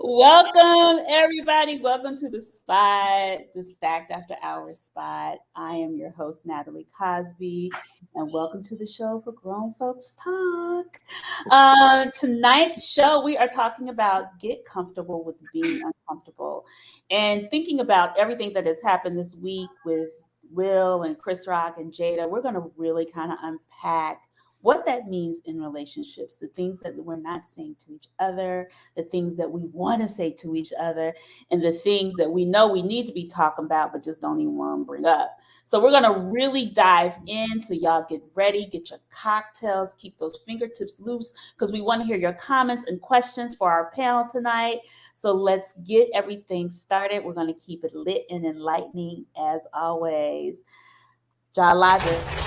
Welcome, everybody. Welcome to the spot, the Stacked After Hours spot. I am your host, Natalie Cosby, and welcome to the show for Grown Folks Talk. Tonight's show, we are talking about get comfortable with being uncomfortable and thinking about everything that has happened this week with Will and Chris Rock and Jada. We're going to really kind of unpack what that means in relationships, the things that we're not saying to each other, the things that we want to say to each other, and the things that we know we need to be talking about, but just don't even want to bring up. So we're going to really dive in. So y'all get ready, get your cocktails, keep those fingertips loose, because we want to hear your comments and questions for our panel tonight. So let's get everything started. We're going to keep it lit and enlightening as always. Jalaja.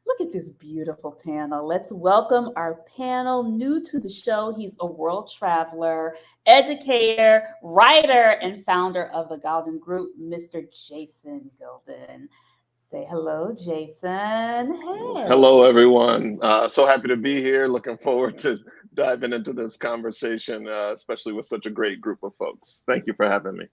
Look at this beautiful panel. Let's welcome our panel new to the show. He's a world traveler, educator, writer, and founder of the Golden Group, Mr. Jason Golden. Say hello, Jason. Hey. Hello, everyone. So happy to be here. Looking forward to diving into this conversation, especially with such a great group of folks. Thank you for having me.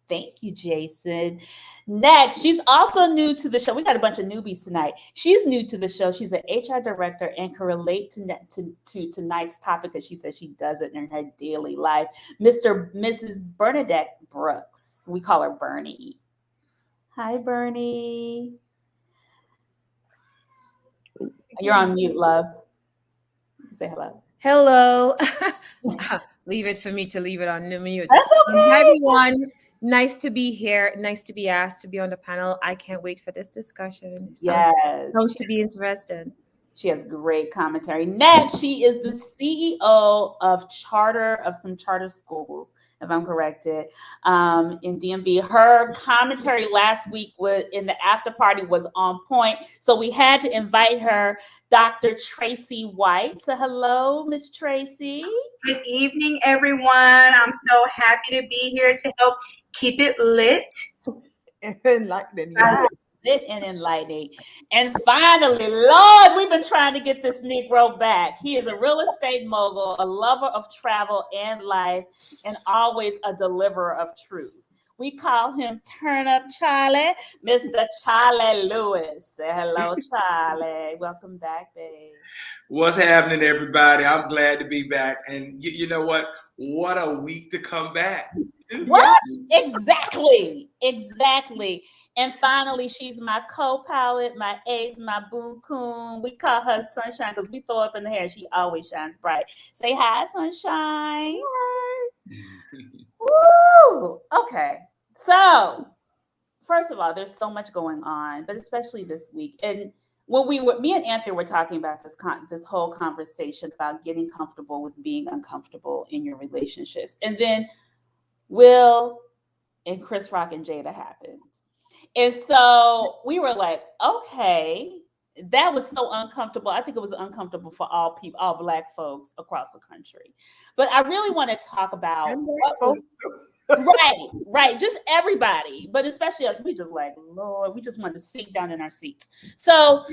Thank you, Jason. Next, she's also new to the show. We got a bunch of newbies tonight. She's new to the show. She's an HR director and can relate to tonight's topic because she says she does it in her daily life. Mrs. Bernadette Brooks. We call her Bernie. Hi, Bernie. You're on mute, love. Say hello. Hello. Leave it for me to leave it on mute. That's okay. Hi, everyone. Nice to be here. Nice to be asked to be on the panel. I can't wait for this discussion. Sounds to be interesting. She has great commentary. Next, she is the CEO of some charter schools, if I'm corrected, in DMV. Her commentary last week in the after party was on point, so we had to invite her, Dr. Tracy White. So hello, Miss Tracy. Good evening, everyone. I'm so happy to be here to help keep it lit. Enlightening. Lit and enlightening. And finally, Lord, we've been trying to get this Negro back. He is a real estate mogul, a lover of travel and life, and always a deliverer of truth. We call him Turn Up Charlie, Mr. Charlie Lewis. Say hello, Charlie. Welcome back, babe. What's happening, everybody? I'm glad to be back. And you know what? What a week to come back. What? Exactly. And finally, she's my co-pilot, my ace, my boom coon. We call her Sunshine because we throw up in the hair. She always shines bright. Say hi, Sunshine. Woo! Okay. So, first of all, there's so much going on, but especially this week. And when me and Anthony were talking about this whole conversation about getting comfortable with being uncomfortable in your relationships. And then Will and Chris Rock and Jada happened. And so we were like, okay, that was so uncomfortable. I think it was uncomfortable for all people, all Black folks across the country. But I really want to talk about right, just everybody, but especially us. We just like, Lord, we just wanted to sink down in our seats. So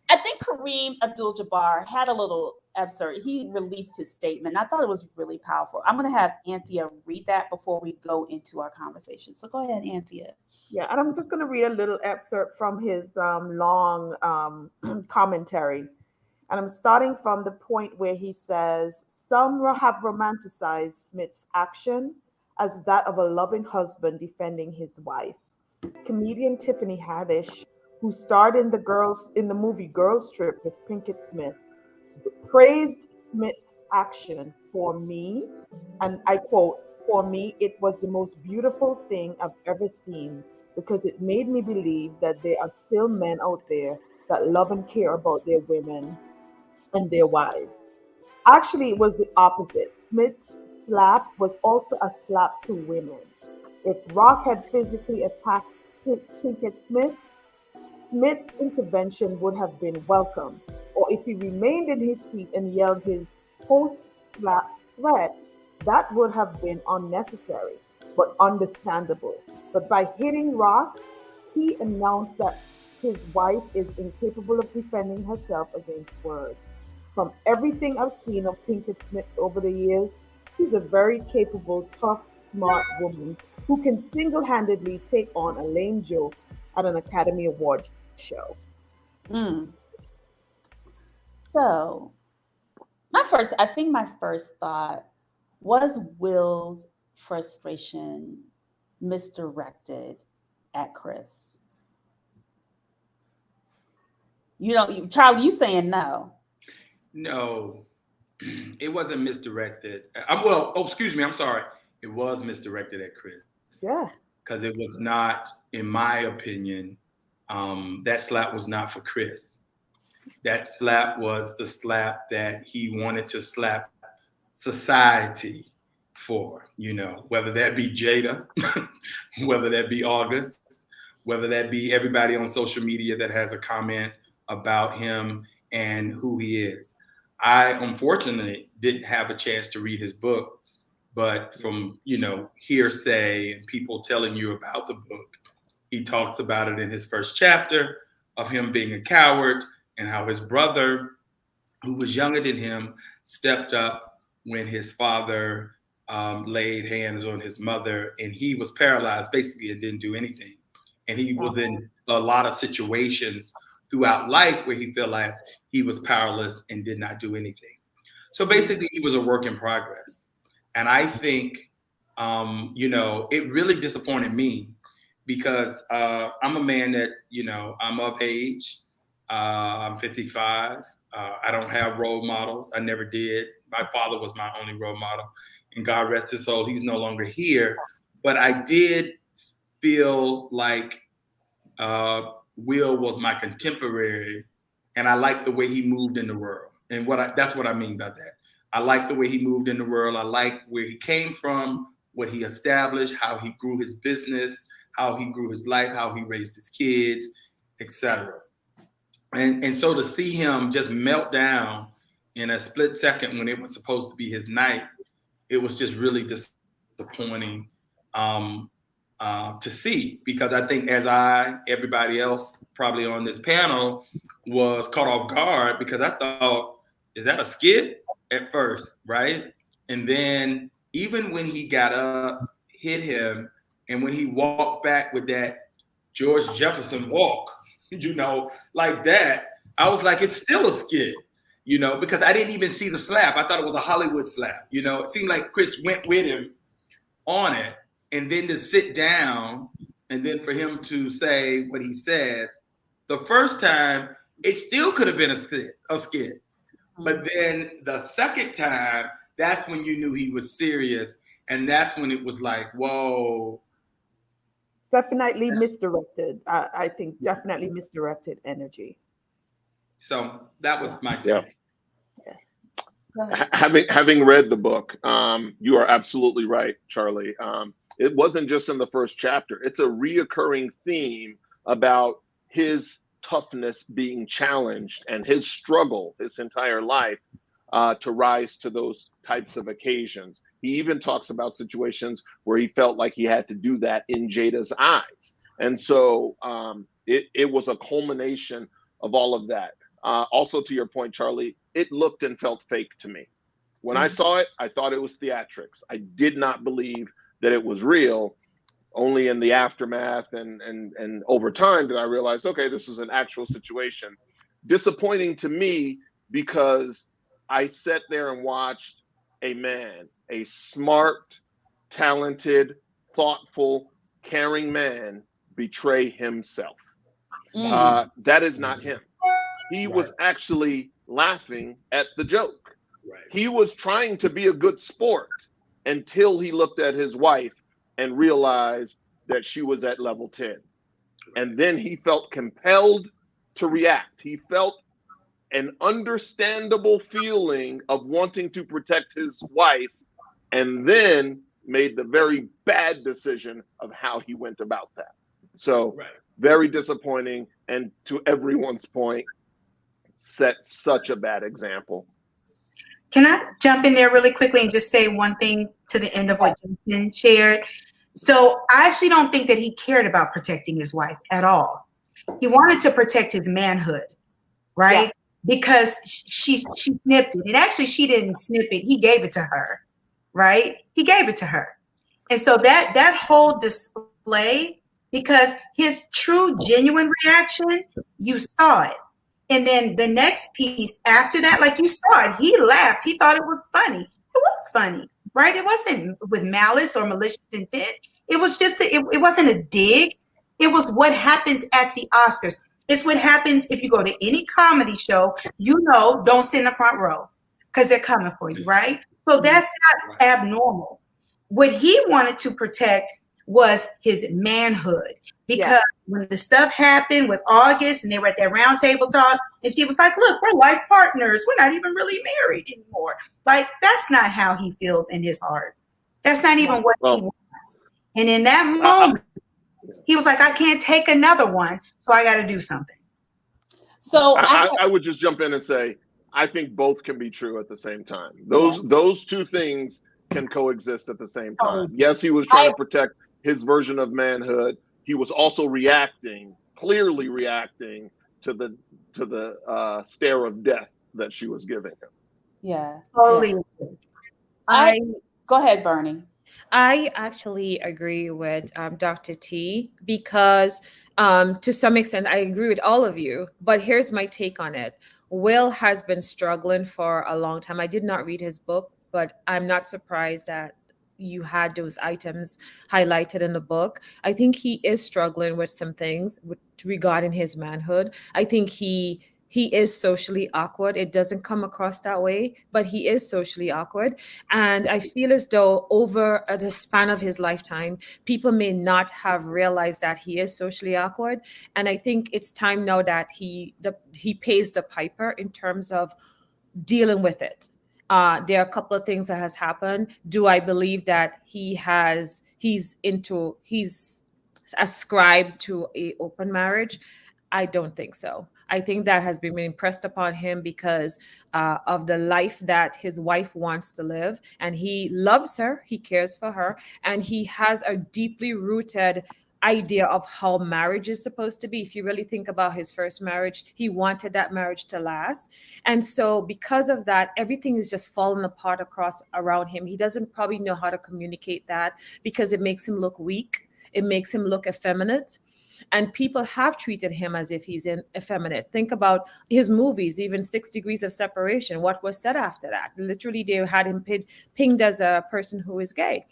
I think Kareem Abdul-Jabbar had a little excerpt. He released his statement. I thought it was really powerful. I'm going to have Anthea read that before we go into our conversation. So go ahead, Anthea. Yeah, and I'm just going to read a little excerpt from his long commentary. And I'm starting from the point where he says, some have romanticized Smith's action as that of a loving husband defending his wife. Comedian Tiffany Haddish, who starred in the movie Girls Trip with Pinkett Smith, praised Smith's action. For me, and I quote, "For me, it was the most beautiful thing I've ever seen because it made me believe that there are still men out there that love and care about their women and their wives." Actually, it was the opposite. Smith's slap was also a slap to women. If Rock had physically attacked Pinkett Smith, Smith's intervention would have been welcome. Or if he remained in his seat and yelled his post-slap threat, That would have been unnecessary, but understandable. But by hitting rock, he announced that his wife is incapable of defending herself against words. From everything I've seen of Pinkett Smith over the years, she's a very capable, tough, smart woman who can single handedly take on a lame joke at an Academy Award show. Mm. So, I think my first thought was Will's frustration misdirected at Chris. Charlie, you saying no? No, it wasn't misdirected. Excuse me. I'm sorry. It was misdirected at Chris. Yeah. Because it was not, in my opinion, that slap was not for Chris. That slap was the slap that he wanted to slap society for, whether that be Jada, whether that be August, whether that be everybody on social media that has a comment about him and who he is. I unfortunately didn't have a chance to read his book, but from, hearsay and people telling you about the book, he talks about it in his first chapter of him being a coward and how his brother, who was younger than him, stepped up when his father laid hands on his mother, and he was paralyzed basically and didn't do anything. And he was in a lot of situations throughout life where he felt like he was powerless and did not do anything. So basically he was a work in progress. And I think, it really disappointed me because I'm a man that, I'm of age. I'm 55. I don't have role models. I never did. My father was my only role model. And God rest his soul, he's no longer here. But I did feel like Will was my contemporary, and I liked the way he moved in the world. And that's what I mean by that. I like the way he moved in the world. I like where he came from, what he established, how he grew his business, how he grew his life, how he raised his kids, etc. And so to see him just melt down in a split second when it was supposed to be his night, it was just really disappointing to see, because I think everybody else probably on this panel was caught off guard, because I thought, is that a skit at first, right? And then even when he got up, hit him, and when he walked back with that George Jefferson walk, like that, I was like, it's still a skit, because I didn't even see the slap. I thought it was a Hollywood slap. It seemed like Chris went with him on it. And then to sit down and then for him to say what he said, the first time, it still could have been a skit. But then the second time, that's when you knew he was serious. And that's when it was like, whoa. Definitely misdirected. I think definitely misdirected energy. So that was my take. Yeah. Having read the book, you are absolutely right, Charlie. It wasn't just in the first chapter. It's a reoccurring theme about his toughness being challenged and his struggle his entire life to rise to those types of occasions. He even talks about situations where he felt like he had to do that in Jada's eyes. And so it was a culmination of all of that. Also, to your point, Charlie, it looked and felt fake to me. When I saw it, I thought it was theatrics. I did not believe that it was real. Only in the aftermath and over time did I realize, okay, this is an actual situation. Disappointing to me because I sat there and watched a man, a smart, talented, thoughtful, caring man betray himself. That is not him. He was actually laughing at the joke. Right. He was trying to be a good sport until he looked at his wife and realized that she was at level 10. And then he felt compelled to react. He felt an understandable feeling of wanting to protect his wife, and then made the very bad decision of how he went about that. So very disappointing. And to everyone's point, set such a bad example. Can I jump in there really quickly and just say one thing to the end of what Jason shared? So I actually don't think that he cared about protecting his wife at all. He wanted to protect his manhood, right? Yeah. Because she snipped it. And actually, she didn't snip it. He gave it to her, right? He gave it to her. And so that whole display, because his true, genuine reaction, you saw it. And then the next piece after that, like you saw it, he laughed. He thought it was funny. It was funny, right? It wasn't with malice or malicious intent. It was just, it wasn't a dig. It was what happens at the Oscars. It's what happens if you go to any comedy show, don't sit in the front row because they're coming for you, right? So that's not abnormal. What he wanted to protect was his manhood. Because when the stuff happened with August and they were at that round table talk, and she was like, look, we're life partners. We're not even really married anymore. Like, that's not how he feels in his heart. That's not even what he wants. And in that moment, he was like, I can't take another one, so I got to do something. So I would just jump in and say, I think both can be true at the same time. Those two things can coexist at the same time. Yes, he was trying to protect his version of manhood. He was also clearly reacting to the stare of death that she was giving him. Yeah. Totally. Go ahead, Bernie. I actually agree with Dr. T, because to some extent, I agree with all of you, but here's my take on it. Will has been struggling for a long time. I did not read his book, but I'm not surprised that you had those items highlighted in the book. I think he is struggling with some things regarding his manhood. I think he is socially awkward. It doesn't come across that way, but he is socially awkward. And I feel as though over the span of his lifetime, people may not have realized that he is socially awkward. And I think it's time now that he pays the piper in terms of dealing with it. There are a couple of things that has happened. Do I believe that he's ascribed to an open marriage? I don't think so. I think that has been impressed upon him because of the life that his wife wants to live. And he loves her, he cares for her, and he has a deeply rooted idea of how marriage is supposed to be. If you really think about his first marriage, he wanted that marriage to last. And so because of that, everything is just falling apart around him. He doesn't probably know how to communicate that because it makes him look weak. It makes him look effeminate. And people have treated him as if he's effeminate. Think about his movies, even 6 Degrees of Separation. What was said after that? Literally, they had him pinged as a person who is gay.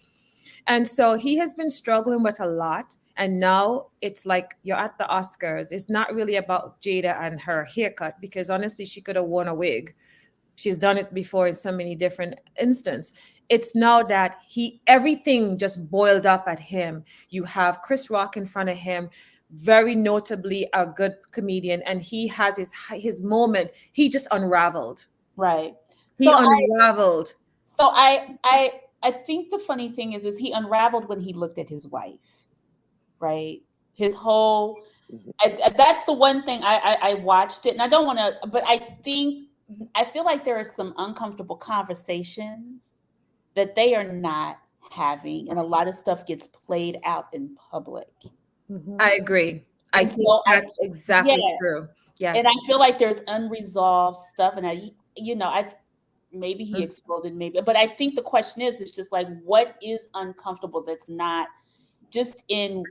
And so he has been struggling with a lot. And now it's like you're at the Oscars. It's not really about Jada and her haircut, because honestly, she could have worn a wig. She's done it before in so many different instances. It's now that everything just boiled up at him. You have Chris Rock in front of him, very notably a good comedian, and he has his moment. He just unraveled. Right. He unraveled. I think the funny thing is he unraveled when he looked at his wife. Right. His whole, that's the one thing I watched it, and I don't want to, but I feel like there are some uncomfortable conversations that they are not having, and a lot of stuff gets played out in public. I agree. I think that's exactly true. Yes. And I feel like there's unresolved stuff, and maybe he exploded, but I think the question is just like, what is uncomfortable that's not just and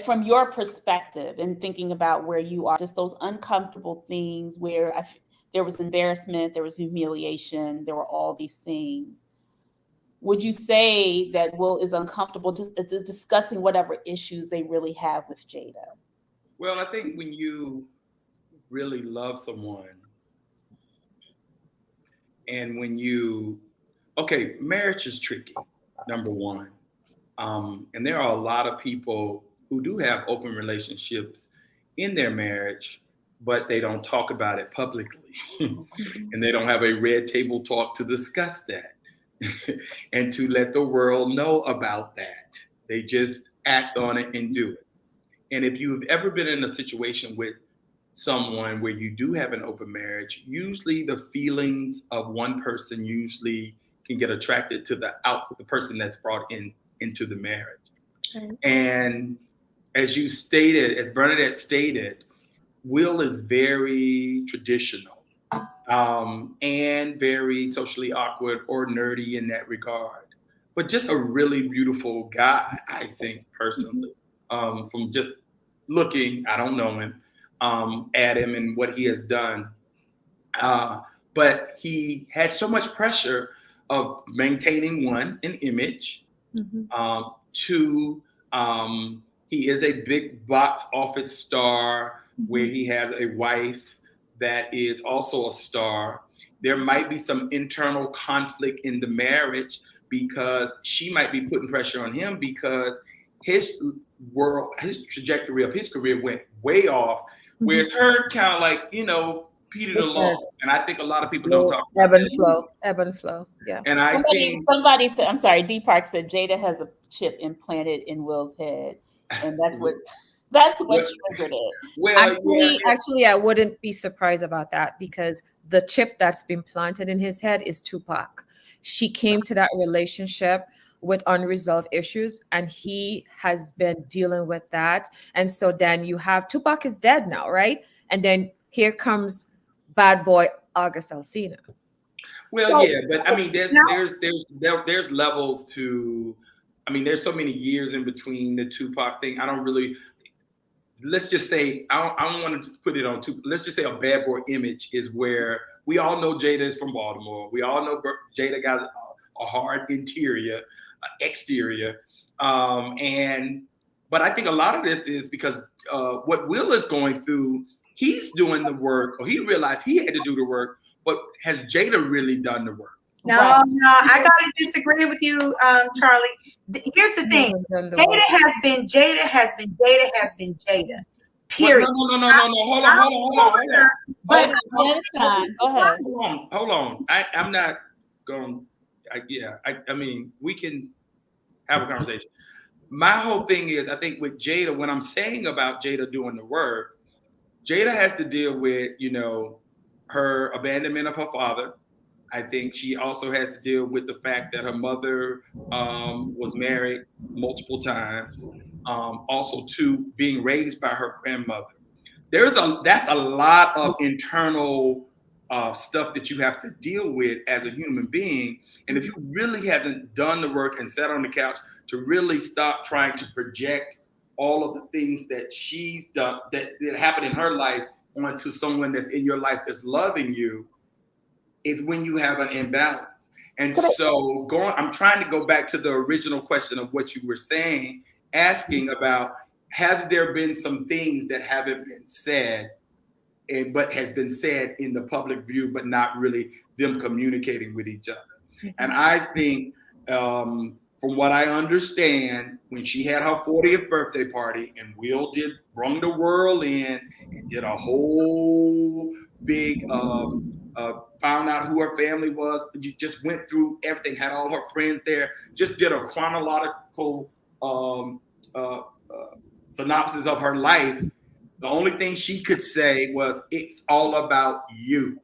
from your perspective and thinking about where you are, just those uncomfortable things where there was embarrassment, there was humiliation, there were all these things. Would you say that Will is uncomfortable just discussing whatever issues they really have with Jada? Well, I think when you really love someone and marriage is tricky, number one. And there are a lot of people who do have open relationships in their marriage, but they don't talk about it publicly. And they don't have a red table talk to discuss that and to let the world know about that. They just act on it and do it. And if you've ever been in a situation with someone where you do have an open marriage, usually the feelings of one person usually can get attracted to the person that's brought into the marriage. Okay. And as you stated, as Bernadette stated, Will is very traditional and very socially awkward or nerdy in that regard, but just a really beautiful guy, I think, personally. From just looking, I don't know him, at him and what he has done. But he had so much pressure of maintaining, one, an image, two, he is a big box office star where he has a wife that is also a star. There might be some internal conflict in the marriage because she might be putting pressure on him because his trajectory of his career went way off, whereas her kind of like, petered along. And I think a lot of people don't talk about Ebb and flow. Yeah. And I think somebody said, I'm sorry, D Park said Jada has a chip implanted in Will's head, and that's what triggered it. Well, actually, I wouldn't be surprised about that because the chip that's been planted in his head is Tupac. She came to that relationship with unresolved issues, and he has been dealing with that. And so then you have Tupac is dead now, right? And then here comes bad boy August Alsina. Well, yeah, but I mean, there's levels to. I mean, there's so many years in between the Tupac thing. I don't really. Let's just say I don't want to just put it on Tupac. Let's just say a bad boy image is where we all know Jada is from Baltimore. We all know Jada got a hard exterior, but I think a lot of this is because what Will is going through. He's doing the work, or he realized he had to do the work, but has Jada really done the work? No, I gotta disagree with you, Charlie. Here's the thing: Jada has been Jada. Period. Well, no. Hold on. But Hold on. I'm not going. I mean, we can have a conversation. My whole thing is, I think with Jada, when I'm saying about Jada doing the work, Jada has to deal with, her abandonment of her father. I think she also has to deal with the fact that her mother was married multiple times. Also, to being raised by her grandmother. That's a lot of internal stuff that you have to deal with as a human being. And if you really haven't done the work and sat on the couch to really stop trying to project all of the things that she's done that happened in her life onto someone that's in your life that's loving you, is when you have an imbalance. And so I'm trying to go back to the original question of what you were saying, asking about, has there been some things that haven't been said, but has been said in the public view, but not really them communicating with each other? And I think, from what I understand, when she had her 40th birthday party and Will brung the world in and did a whole big, found out who her family was, just went through everything, had all her friends there, just did a chronological synopsis of her life. The only thing she could say was, it's all about you.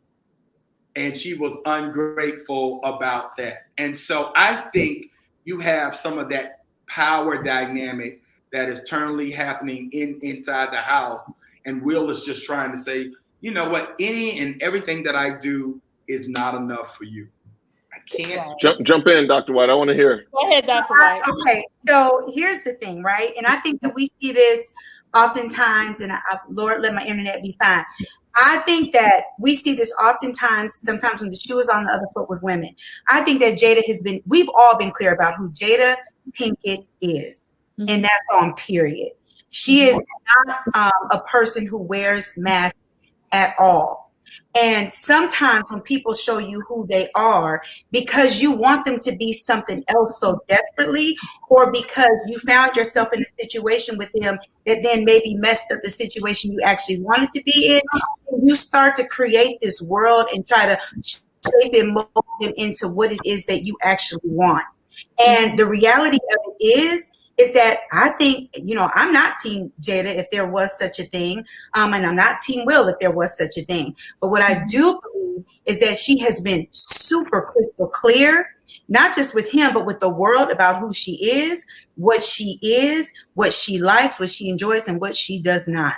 And she was ungrateful about that. And so I think you have some of that power dynamic that is currently happening inside the house. And Will is just trying to say, you know what, any and everything that I do is not enough for you. I can't. Jump in, Dr. White. I want to hear. Go ahead, Dr. White. Okay, so here's the thing, right? And I think that we see this oftentimes, and Lord, let my internet be fine. I think that we see this oftentimes, sometimes when the shoe is on the other foot with women. I think that we've all been clear about who Jada Pinkett is. And that's on period. She is not a person who wears masks at all. And sometimes when people show you who they are, because you want them to be something else so desperately, or because you found yourself in a situation with them that then maybe messed up the situation you actually wanted to be in, you start to create this world and try to shape and mold them into what it is that you actually want. And the reality of it is is that I think, I'm not Team Jada if there was such a thing, and I'm not Team Will if there was such a thing. But what I do believe is that she has been super crystal clear, not just with him, but with the world about who she is, what she likes, what she enjoys, and what she does not.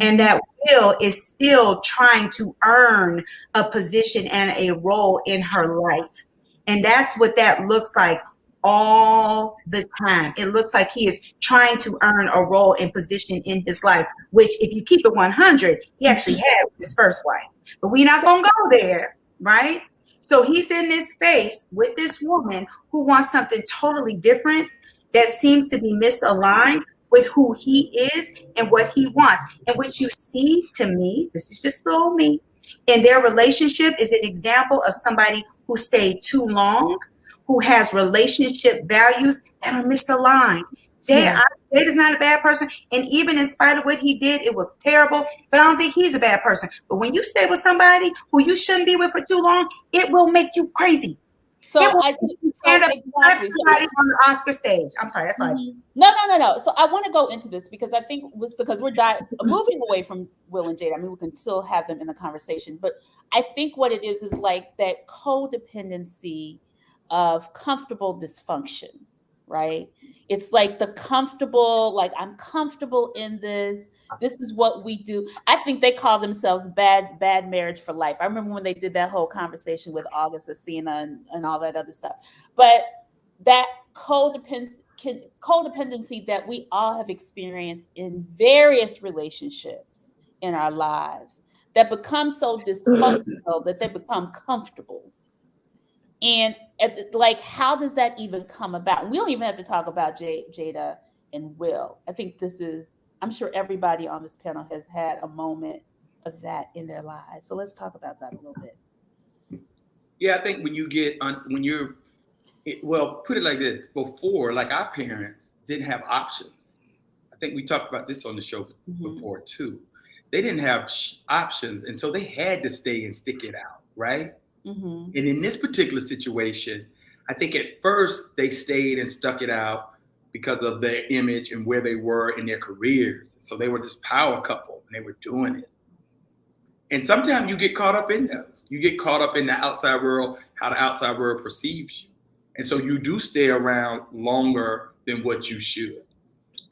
And that Will is still trying to earn a position and a role in her life. And that's what that looks like all the time. It looks like he is trying to earn a role and position in his life, which, if you keep it 100, he actually had with his first wife. But we're not going to go there, right? So he's in this space with this woman who wants something totally different that seems to be misaligned with who he is and what he wants. And what you see, to me, this is just little me, in their relationship is an example of somebody who stayed too long, who has relationship values that are misaligned. Jada's not a bad person. And even in spite of what he did, it was terrible. But I don't think he's a bad person. But when you stay with somebody who you shouldn't be with for too long, it will make you crazy. So I think stand up exactly. Somebody on the Oscar stage. I'm sorry, that's all. No. So I want to go into this because I think because we're moving away from Will and Jada. I mean, we can still have them in the conversation, but I think what it is like that codependency of comfortable dysfunction, right? It's like the comfortable, like I'm comfortable in this. This is what we do. I think they call themselves bad marriage for life. I remember when they did that whole conversation with August Asina and all that other stuff. But that codependency that we all have experienced in various relationships in our lives that become so dysfunctional that they become comfortable. And like, how does that even come about? We don't even have to talk about Jada and Will. I think I'm sure everybody on this panel has had a moment of that in their lives. So let's talk about that a little bit. Yeah, I think put it like this. Before, like our parents didn't have options. I think we talked about this on the show before too. They didn't have options. And so they had to stay and stick it out, right? And in this particular situation, I think at first they stayed and stuck it out because of their image and where they were in their careers. So they were this power couple and they were doing it. And sometimes you get caught up in those. You get caught up in the outside world, how the outside world perceives you. And so you do stay around longer than what you should.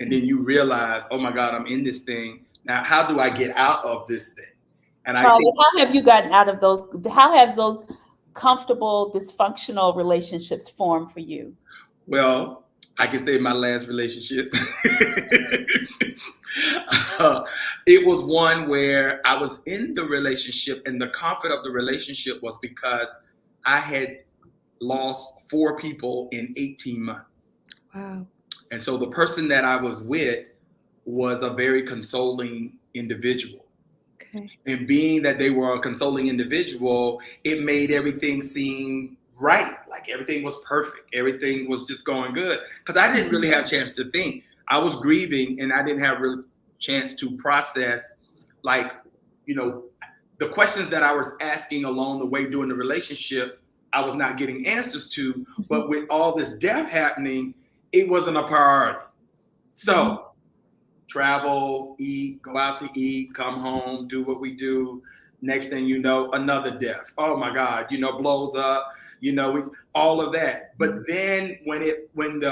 And then you realize, oh my God, I'm in this thing. Now, how do I get out of this thing? And Charlie, how have you gotten out of those? How have those comfortable, dysfunctional relationships formed for you? Well, I can say my last relationship. It was one where I was in the relationship, and the comfort of the relationship was because I had lost 4 people in 18 months. Wow. And so the person that I was with was a very consoling individual. Okay. And being that they were a consoling individual, it made everything seem right. Like everything was perfect. Everything was just going good. Because I didn't really have a chance to think. I was grieving and I didn't have a chance to process, like, the questions that I was asking along the way during the relationship, I was not getting answers to. But with all this death happening, it wasn't a priority. So travel, eat, go out to eat, come home, do what we do. Next thing you know, another death. Oh my God, blows up, all of that. But then when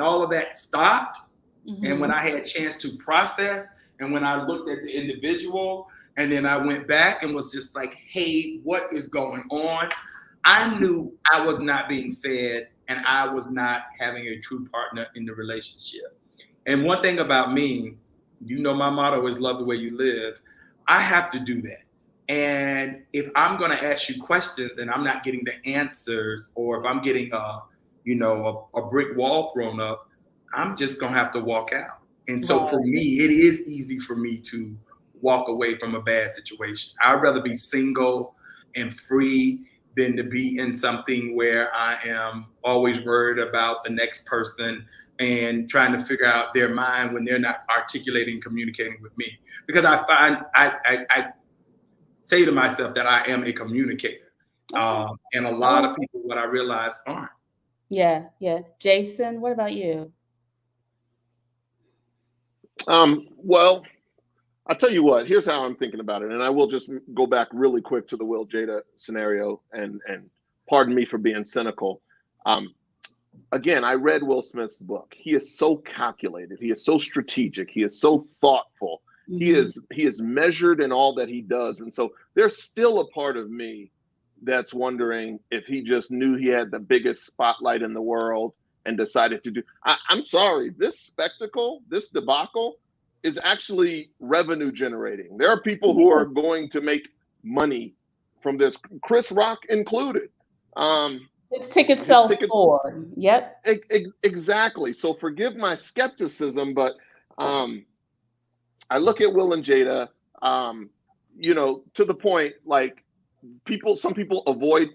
all of that stopped, and when I had a chance to process, and when I looked at the individual, and then I went back and was just like, hey, what is going on? I knew I was not being fed and I was not having a true partner in the relationship. And one thing about me, my motto is love the way you live. I have to do that. And if I'm going to ask you questions and I'm not getting the answers, or if I'm getting a brick wall thrown up, I'm just going to have to walk out. And so for me, it is easy for me to walk away from a bad situation. I'd rather be single and free than to be in something where I am always worried about the next person and trying to figure out their mind when they're not articulating, communicating with me. Because I find I say to myself that I am a communicator. And a lot of people, what I realize, aren't. Yeah. Jason, what about you? Well, I'll tell you what, here's how I'm thinking about it. And I will just go back really quick to the Will Jada scenario, and pardon me for being cynical. Um, Again, I read Will Smith's book. He is so calculated. He is so strategic. He is so thoughtful. He is measured in all that he does. And so there's still a part of me that's wondering if he just knew he had the biggest spotlight in the world and decided to do. I'm sorry, this spectacle, this debacle is actually revenue generating. There are people who are going to make money from this, Chris Rock included. His tickets sell for. Yep. Exactly. So forgive my skepticism, but I look at Will and Jada, to the point, like some people avoid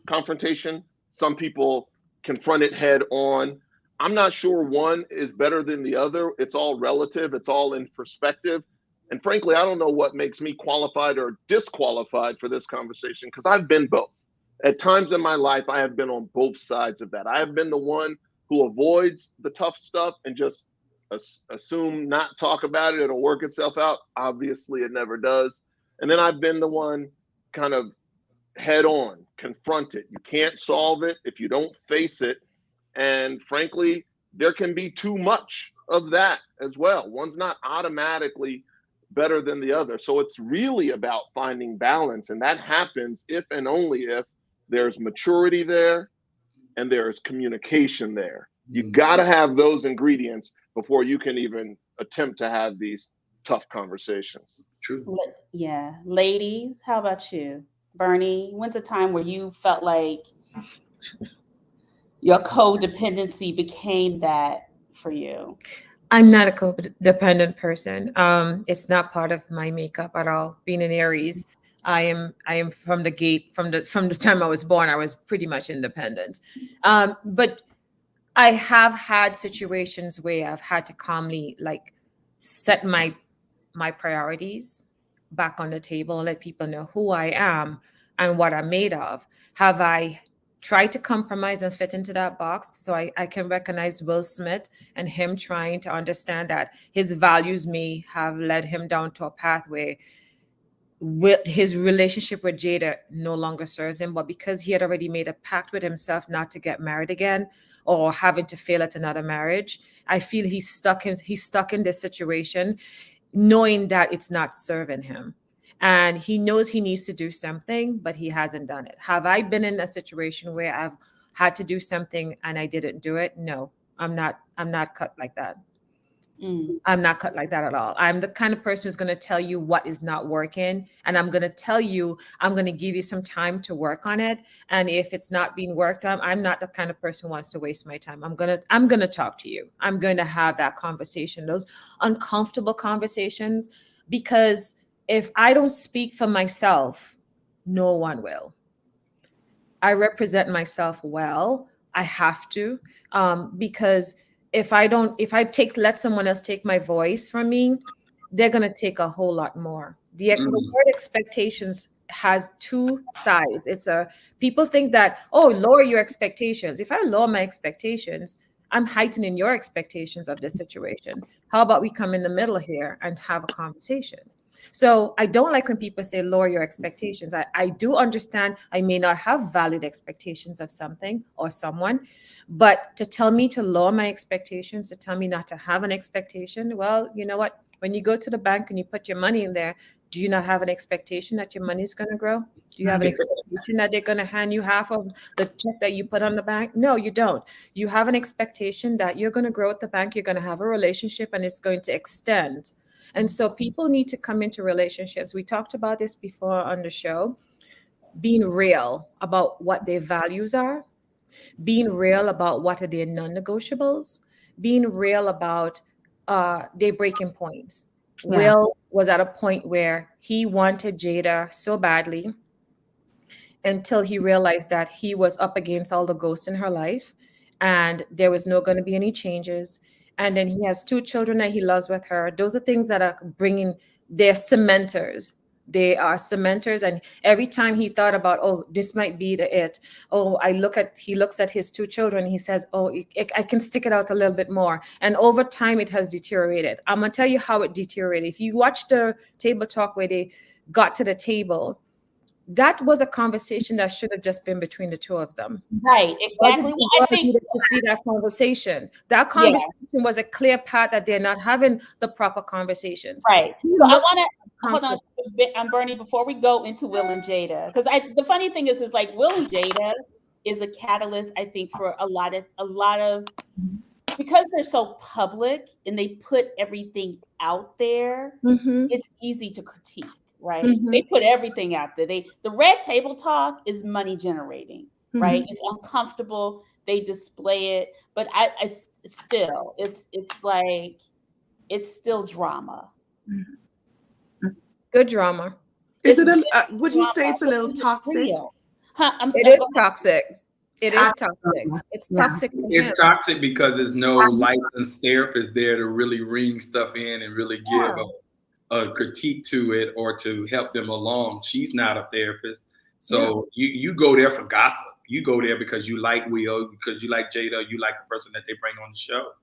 confrontation. Some people confront it head on. I'm not sure one is better than the other. It's all relative. It's all in perspective. And frankly, I don't know what makes me qualified or disqualified for this conversation, because I've been both. At times in my life, I have been on both sides of that. I have been the one who avoids the tough stuff and just assume not talk about it. It'll work itself out. Obviously, it never does. And then I've been the one kind of head on, confront it. You can't solve it if you don't face it. And frankly, there can be too much of that as well. One's not automatically better than the other. So it's really about finding balance. And that happens if and only if there's maturity there and there's communication there. You got to have those ingredients before you can even attempt to have these tough conversations. True. Yeah. Ladies, how about you? Bernie, when's a time where you felt like your codependency became that for you? I'm not a codependent person. It's not part of my makeup at all. Being an Aries, I am from the gate, from the time I was born, I was pretty much independent. But I have had situations where I've had to calmly set my priorities back on the table and let people know who I am and what I'm made of. Have I tried to compromise and fit into that box? So I can recognize Will Smith and him trying to understand that his values may have led him down to a pathway with his relationship with Jada no longer serves him, but because he had already made a pact with himself not to get married again or having to fail at another marriage, I feel he's stuck in this situation knowing that it's not serving him. And he knows he needs to do something, but he hasn't done it. Have I been in a situation where I've had to do something and I didn't do it? No, I'm not cut like that. I'm not cut like that at all. I'm the kind of person who's going to tell you what is not working. And I'm going to tell you, I'm going to give you some time to work on it. And if it's not being worked on, I'm not the kind of person who wants to waste my time. I'm going to talk to you. I'm going to have that conversation, those uncomfortable conversations, because if I don't speak for myself, no one will. I represent myself well. I have to, because if I let someone else take my voice from me, they're going to take a whole lot more. The word expectations has two sides. People think that, lower your expectations. If I lower my expectations, I'm heightening your expectations of this situation. How about we come in the middle here and have a conversation? So I don't like when people say lower your expectations. I do understand I may not have valid expectations of something or someone, but to tell me to lower my expectations, to tell me not to have an expectation, well, you know what? When you go to the bank and you put your money in there, do you not have an expectation that your money is going to grow? Do you have an expectation that they're going to hand you half of the check that you put on the bank? No, you don't. You have an expectation that you're going to grow at the bank, you're going to have a relationship, and it's going to extend. And so people need to come into relationships. We talked about this before on the show, being real about what their values are, being real about what are their non-negotiables, being real about their breaking points. Yeah. Will was at a point where he wanted Jada so badly until he realized that he was up against all the ghosts in her life and there was not going to be any changes. And then he has 2 children that he loves with her. Those are things that are bringing their cementers They are cementers, and every time he thought about, oh, this might be it. Oh, he looks at his two children. He says, oh, I can stick it out a little bit more. And over time, it has deteriorated. I'm gonna tell you how it deteriorated. If you watch the table talk where they got to the table, that was a conversation that should have just been between the two of them. Right, exactly. Well, I think to see that conversation. That conversation was a clear path that they're not having the proper conversations. Right. So I want to hold on, Bernie, before we go into Will and Jada, because the funny thing is like Will and Jada is a catalyst, I think, for a lot of because they're so public and they put everything out there. It's easy to critique. Right. They put everything out there. The red table talk is money generating, right? It's uncomfortable. They display it, but it's still drama. Good drama. Is it would you say it's a little toxic? It is toxic. It is toxic. It's toxic. It's toxic because there's no licensed therapist there to really ring stuff in and really give a critique to it or to help them along. She's not a therapist. So you go there for gossip. You go there because you like Will, because you like Jada, you like the person that they bring on the show.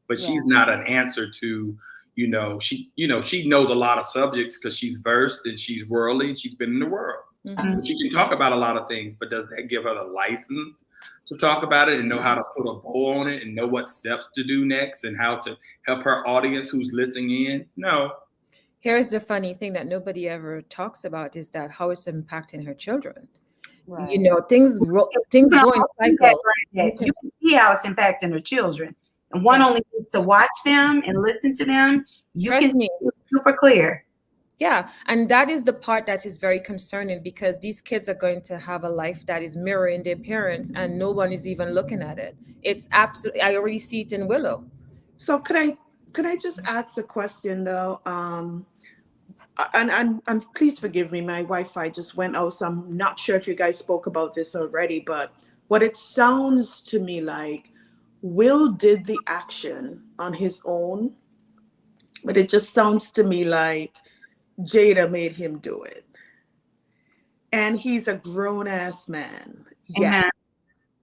But she's not an answer to, she knows a lot of subjects because she's versed and she's worldly and she's been in the world. She can talk about a lot of things, but does that give her the license to talk about it and know how to put a bow on it and know what steps to do next and how to help her audience who's listening in? No. Here's the funny thing that nobody ever talks about is that how it's impacting her children. Right. Things go in cycles. You can see how it's impacting her children. And one only needs to watch them and listen to them. You can see it super clear. Yeah. And that is the part that is very concerning because these kids are going to have a life that is mirroring their parents and no one is even looking at it. It's absolutely, I already see it in Willow. So could I just ask a question though? And please forgive me, my Wi-Fi just went out, so I'm not sure if you guys spoke about this already, but what it sounds to me like, Will did the action on his own, but it just sounds to me like Jada made him do it. And he's a grown-ass man. Yes.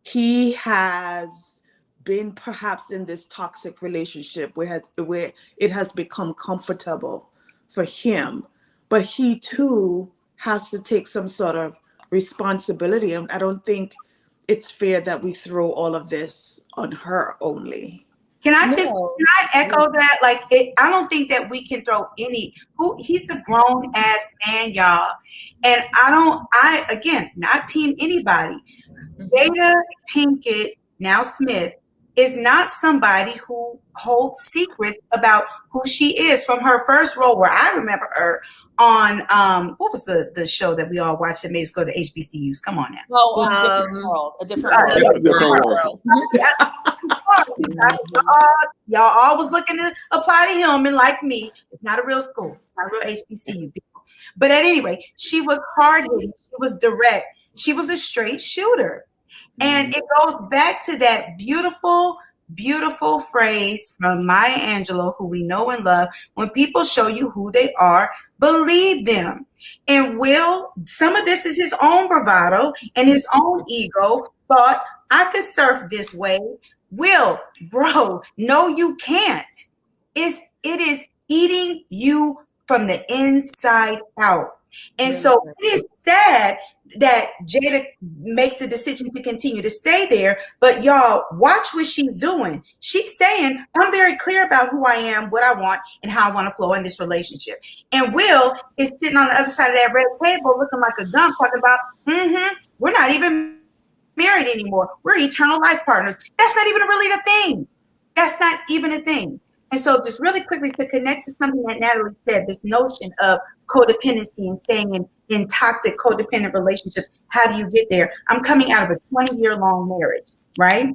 He has been perhaps in this toxic relationship where it has become comfortable for him, but he too has to take some sort of responsibility. And I don't think it's fair that we throw all of this on her only. Can I echo that? I don't think that we can throw he's a grown ass man, y'all. And again, not team anybody. Jada Pinkett, now Smith, is not somebody who holds secrets about who she is from her first role, where I remember her on what was the show that we all watched that made us go to HBCUs? Come on now. A different world. Y'all always looking to apply to him, and like me, it's not a real school. It's not a real HBCU. But at any rate, she was hard-hitting. She was direct. She was a straight shooter. And it goes back to that beautiful, beautiful phrase from Maya Angelou, who we know and love. When people show you who they are, believe them. And Will, some of this is his own bravado and his own ego, thought I could surf this way. Will, bro, no, you can't. It is eating you from the inside out. And so it is sad that Jada makes a decision to continue to stay there. But y'all, watch what she's doing. She's saying, I'm very clear about who I am, what I want, and how I want to flow in this relationship. And Will is sitting on the other side of that red table looking like a gump, talking about, we're not even married anymore. We're eternal life partners. That's not even really the thing. That's not even a thing. And so just really quickly to connect to something that Natalie said, this notion of codependency and staying in toxic codependent relationships. How do you get there? I'm coming out of a 20-year-long marriage, right?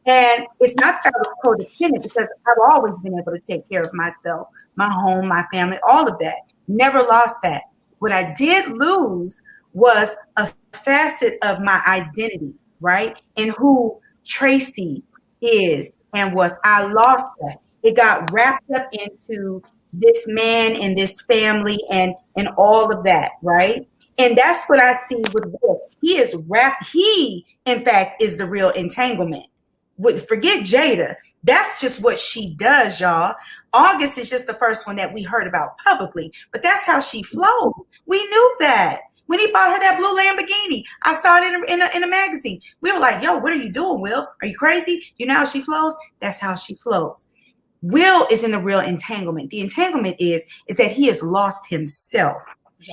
And it's not that I was codependent because I've always been able to take care of myself, my home, my family, all of that. Never lost that. What I did lose was a facet of my identity, right? And who Tracy is and was. I lost that. It got wrapped up into this man and this family and all of that, right? And that's what I see with Will. He is wrapped. He, in fact, is the real entanglement. Forget Jada. That's just what she does, y'all. August is just the first one that we heard about publicly, but that's how she flows. We knew that. When he bought her that blue Lamborghini, I saw it in a magazine. We were like, yo, what are you doing, Will? Are you crazy? You know how she flows? That's how she flows. Will is in the real entanglement. The entanglement is that he has lost himself.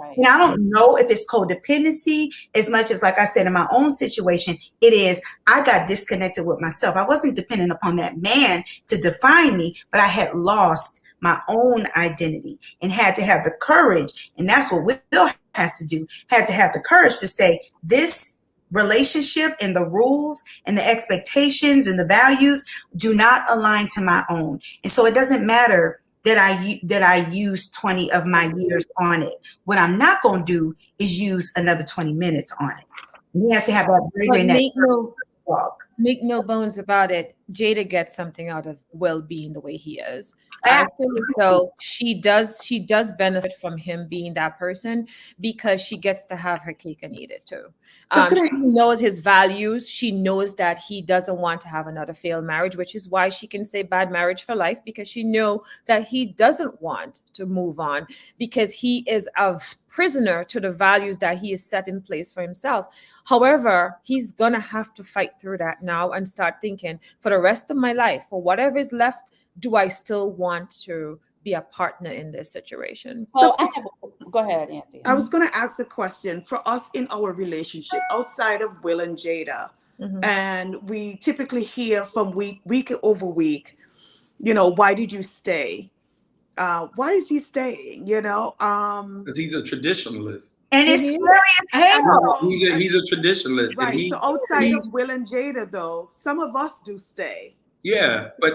Right. And I don't know if it's codependency as much as, like I said, in my own situation, it is, I got disconnected with myself. I wasn't dependent upon that man to define me, but I had lost my own identity and had to have the courage. And that's what Will has to do, had to have the courage to say, this relationship and the rules and the expectations and the values do not align to my own. And so it doesn't matter that I use 20 of my years on it. What I'm not going to do is use another 20 minutes on it. And he has to have that bravery and that walk. Make no bones about it. Jada gets something out of Will being the way he is. I feel so she does benefit from him being that person because she gets to have her cake and eat it too. She knows his values. She knows that he doesn't want to have another failed marriage, which is why she can say bad marriage for life, because she knows that he doesn't want to move on because he is a prisoner to the values that he has set in place for himself. However, he's going to have to fight through that now and start thinking, for the rest of my life, for whatever is left, do I still want to be a partner in this situation? Well, go ahead, Anthony. I was going to ask a question for us in our relationship outside of Will and Jada. Mm-hmm. And we typically hear from week over week, why did you stay? Why is he staying? Because he's a traditionalist. And it's scary as hell. He's a traditionalist. Right. And so outside of Will and Jada, though, some of us do stay. Yeah, but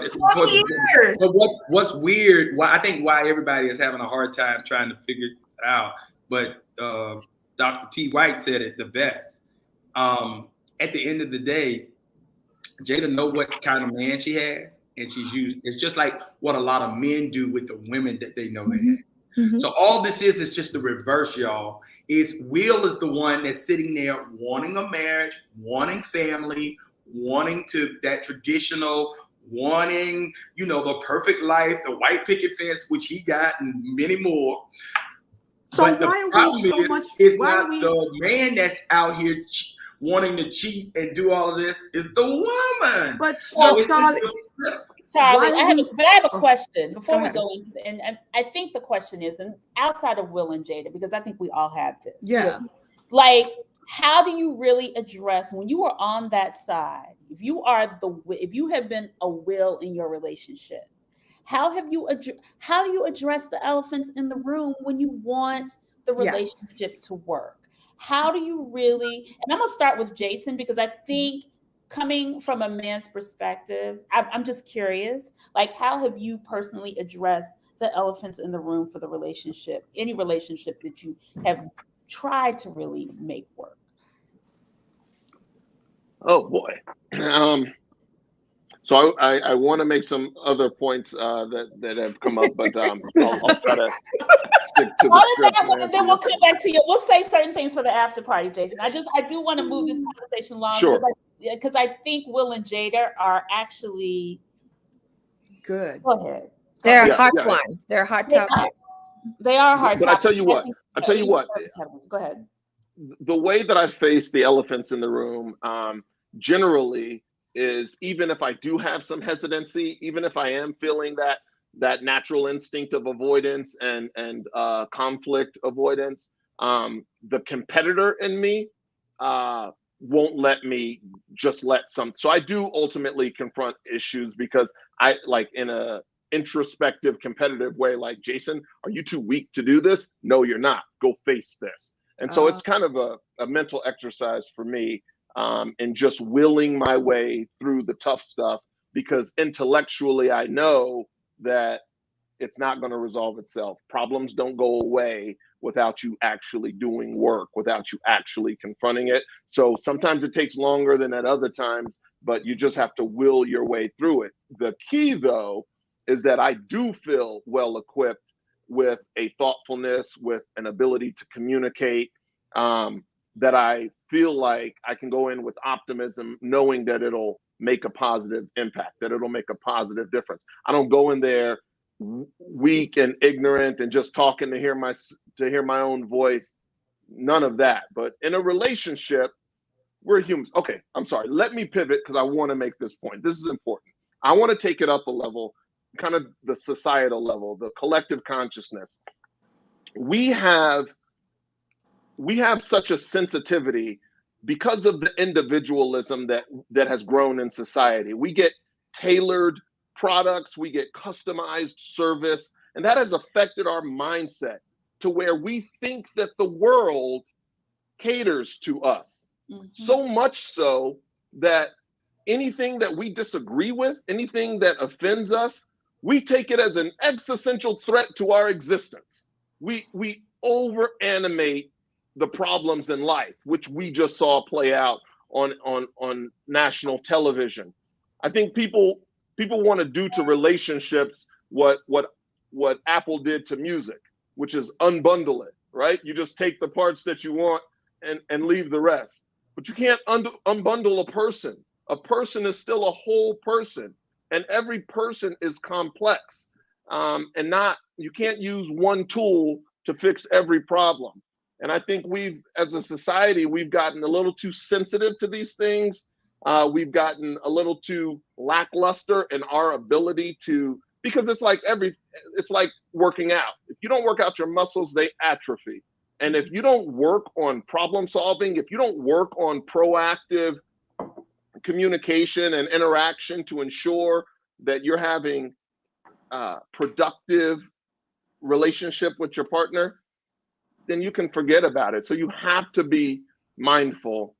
what's weird? I think why everybody is having a hard time trying to figure this out. But Dr. T. White said it the best. At the end of the day, Jada know what kind of man she has, and she's used. It's just like what a lot of men do with the women that they know they have. Mm-hmm. So all this is just the reverse, y'all. Is Will is the one that's sitting there wanting a marriage, wanting family, wanting to that traditional, wanting, the perfect life, the white picket fence, which he got, and many more. So but the problem is not the man that's out here wanting to cheat and do all of this, is the woman. But so it's Charlie, I have a question before we go into it. And I think the question is, and outside of Will and Jada, because I think we all have this. Yeah. Like, how do you really address when you are on that side? If you have been a Will in your relationship, how do you address the elephants in the room when you want the relationship to work? How do you really? And I'm gonna start with Jason, because I think coming from a man's perspective, I'm just curious. Like, how have you personally addressed the elephants in the room for the relationship? Any relationship that you have tried to really make work? Oh boy. So I want to make some other points that have come up, but I'll try to stick to the script. Then we'll come back to you. We'll save certain things for the after party, Jason. I do want to move this conversation along. Sure. Because I think Will and Jada are actually good. Go ahead. They're a hot one. They're a hot topic. They are hard. But I tell you what. Go ahead. The way that I face the elephants in the room, generally, is even if I do have some hesitancy, even if I am feeling that natural instinct of avoidance and conflict avoidance, the competitor in me won't let me just let some. So I do ultimately confront issues, because I, like, in a introspective, competitive way, like, Jason, are you too weak to do this? No, you're not. Go face this. And so it's kind of a mental exercise for me, in just willing my way through the tough stuff, because intellectually I know that it's not going to resolve itself. Problems don't go away without you actually doing work, without you actually confronting it. So sometimes it takes longer than at other times, but you just have to will your way through it. The key, though, is that I do feel well equipped with a thoughtfulness, with an ability to communicate, that I feel like I can go in with optimism, knowing that it'll make a positive impact, that it'll make a positive difference. I don't go in there weak and ignorant and just talking to hear my own voice. None of that. But in a relationship, we're humans. Okay, I'm sorry. Let me pivot because I want to make this point. This is important. I want to take it up a level, kind of the societal level, the collective consciousness. We have such a sensitivity because of the individualism that has grown in society. We get tailored products, we get customized service, and that has affected our mindset to where we think that the world caters to us. Mm-hmm. So much so that anything that we disagree with, anything that offends us, we take it as an existential threat to our existence. We over-animate the problems in life, which we just saw play out on national television. I think people want to do to relationships what Apple did to music, which is unbundle it, right? You just take the parts that you want and leave the rest. But you can't unbundle a person. A person is still a whole person, and every person is complex. You can't use one tool to fix every problem. And I think as a society, we've gotten a little too sensitive to these things. We've gotten a little too lackluster in our ability to, because it's like working out. If you don't work out your muscles, they atrophy. And if you don't work on problem solving, if you don't work on proactive communication and interaction to ensure that you're having productive relationship with your partner, then you can forget about it. So you have to be mindful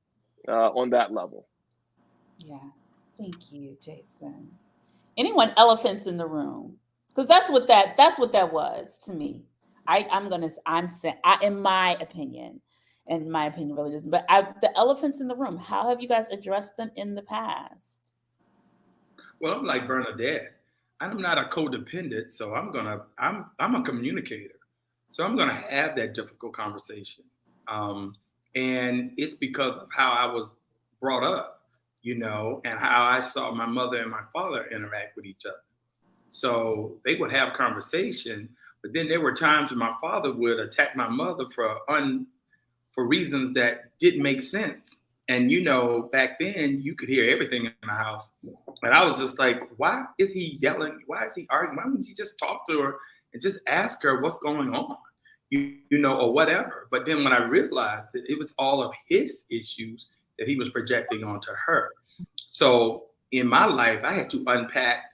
on that level. Yeah, thank you, Jason. Anyone elephants in the room? Because that's what that was to me. In my opinion really doesn't. But the elephants in the room, how have you guys addressed them in the past? Well, I'm like Bernadette. I'm not a codependent, so I'm a communicator. So I'm going to have that difficult conversation. And it's because of how I was brought up, and how I saw my mother and my father interact with each other. So they would have conversation, but then there were times when my father would attack my mother for reasons that didn't make sense. And, back then you could hear everything in the house. And I was just like, why is he yelling? Why is he arguing? Why wouldn't you just talk to her and just ask her what's going on, or whatever. But then when I realized that it was all of his issues that he was projecting onto her. So in my life, I had to unpack.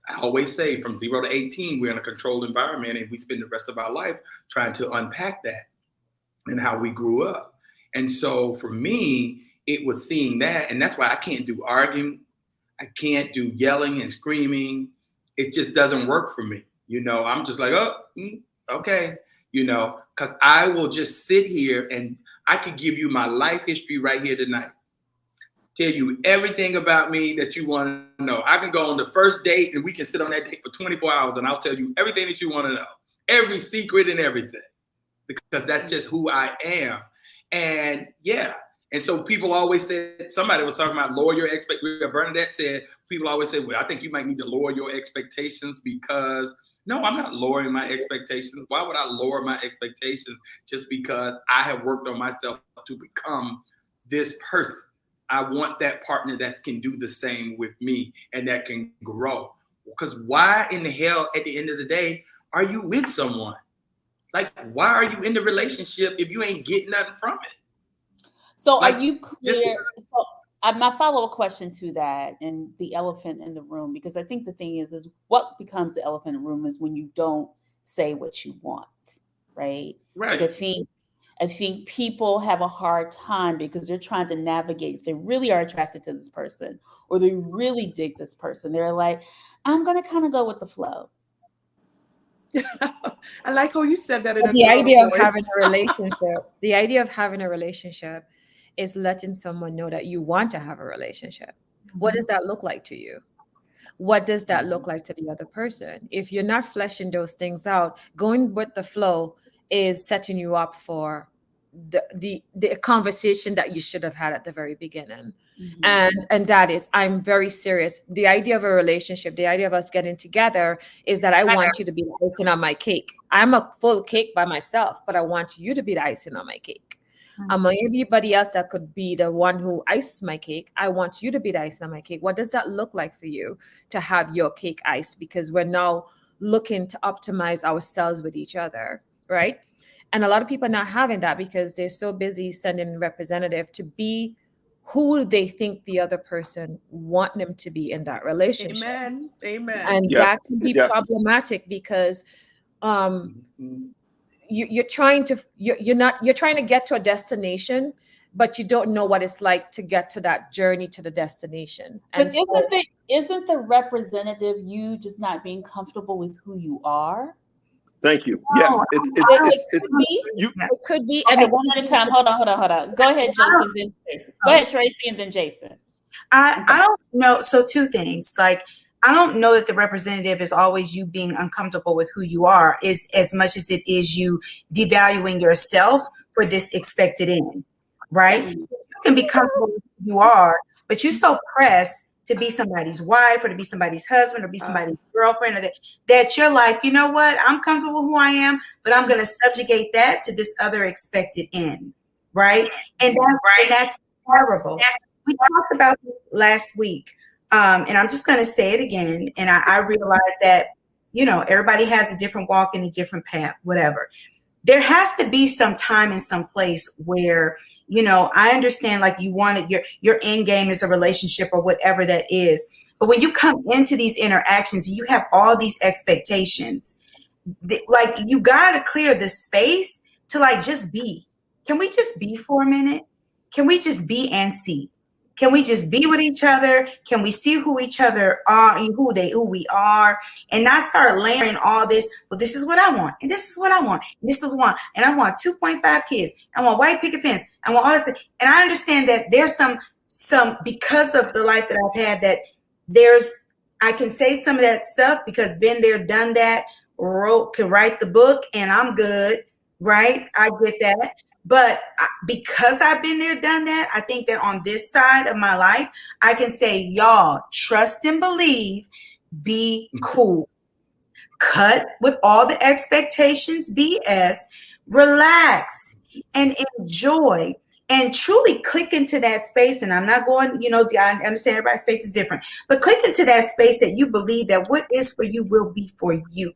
I always say from 0 to 18, we're in a controlled environment and we spend the rest of our life trying to unpack that and how we grew up. And so for me, it was seeing that. And that's why I can't do arguing. I can't do yelling and screaming. It just doesn't work for me. I'm just like, okay, because I will just sit here and I could give you my life history right here tonight. Tell you everything about me that you want to know. I can go on the first date and we can sit on that date for 24 hours and I'll tell you everything that you want to know. Every secret and everything. Because that's just who I am. And yeah. And so people always said, somebody was talking about lower your expectations. Bernadette said, people always say, well, I think you might need to lower your expectations because, no, I'm not lowering my expectations. Why would I lower my expectations just because I have worked on myself to become this person? I want that partner that can do the same with me and that can grow. Because why in the hell, at the end of the day, are you with someone? Like, why are you in the relationship if you ain't getting nothing from it? So are you clear? My follow-up question to that and the elephant in the room, because I think the thing is what becomes the elephant in the room is when you don't say what you want, right? Right. Like I think people have a hard time because they're trying to navigate if they really are attracted to this person or they really dig this person. They're like, I'm going to kind of go with the flow. I like how you said that. The idea of having a relationship is letting someone know that you want to have a relationship. What does that look like to you? what does that look like to the other person? If you're not fleshing those things out, going with the flow is setting you up for the conversation that you should have had at the very beginning. And that is, I'm very serious. The idea of a relationship, the idea of us getting together is that I want you to be the icing on my cake. I'm a full cake by myself, but I want you to be the icing on my cake. Among everybody else that could be the one who ices my cake, I want you to be the icing on my cake. What does that look like for you to have your cake iced? Because we're now looking to optimize ourselves with each other, right? And a lot of people are not having that because they're so busy sending representative to be who they think the other person want them to be in that relationship. Amen. Amen. And that can be problematic because you're trying to get to a destination, but you don't know what it's like to get to that journey to the destination. And but isn't the representative you just not being comfortable with who you are? Thank you. Yes, it could be. Okay, one at a time. Hold on. Go ahead, Jason. Then Jason. Go ahead, Tracy, and then Jason. I don't know. So two things. Like, I don't know that the representative is always you being uncomfortable with who you are, is as much as it is you devaluing yourself for this expected end, right? You can be comfortable with who you are, but you're so pressed to be somebody's wife or to be somebody's husband or be somebody's girlfriend, or that you're like, you know what, I'm comfortable who I am, but I'm going to subjugate that to this other expected end, right? And that's terrible. We talked about this last week, and I'm just going to say it again. And I realize that, everybody has a different walk and a different path, whatever. There has to be some time and some place where, I understand, like, you wanted your end game is a relationship or whatever that is. But when you come into these interactions, you have all these expectations. Like, you got to clear the space to, like, just be. Can we just be for a minute? Can we just be and see? Can we just be with each other? Can we see who each other are and who we are, and not start layering all this? Well, this is what I want, and this is what I want, and this is one, and I want 2.5 kids. I want white picket fence. I want all this. And I understand that there's some because of the life that I've had, that I can say some of that stuff because been there, done that, can write the book, and I'm good, right? I get that. But because I've been there, done that, I think that on this side of my life, I can say, y'all, trust and believe, be cool. Cut with all the expectations, BS, relax and enjoy and truly click into that space. And I'm not going, I understand everybody's space is different, but click into that space that you believe that what is for you will be for you.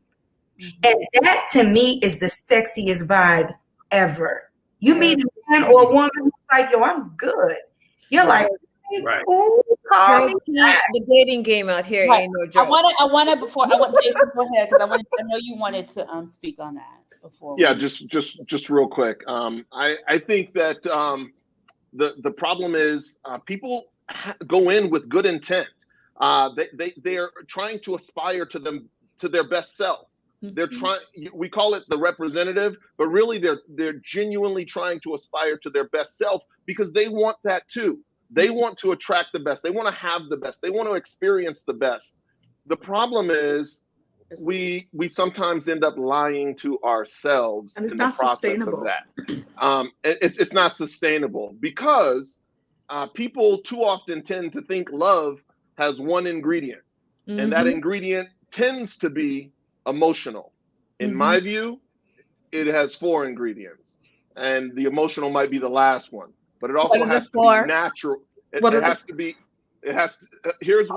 And that to me is the sexiest vibe ever. You meet a man or a woman who's like, yo, I'm good. You're like, right. Ooh, call me back. The dating game out here ain't no joke. I want Jason to go ahead because I know you wanted to speak on that before. Yeah, just real quick. I think that the problem is people go in with good intent. They are trying to aspire to their best self. They're trying. We call it the representative, but really they're genuinely trying to aspire to their best self because they want that too. They want to attract the best. They want to have the best. They want to experience the best. The problem is we sometimes end up lying to ourselves in the process of that. It's not sustainable because people too often tend to think love has one ingredient, and that ingredient tends to be emotional. In my view, it has 4 ingredients, and the emotional might be the last one, but it also has to be natural. Here's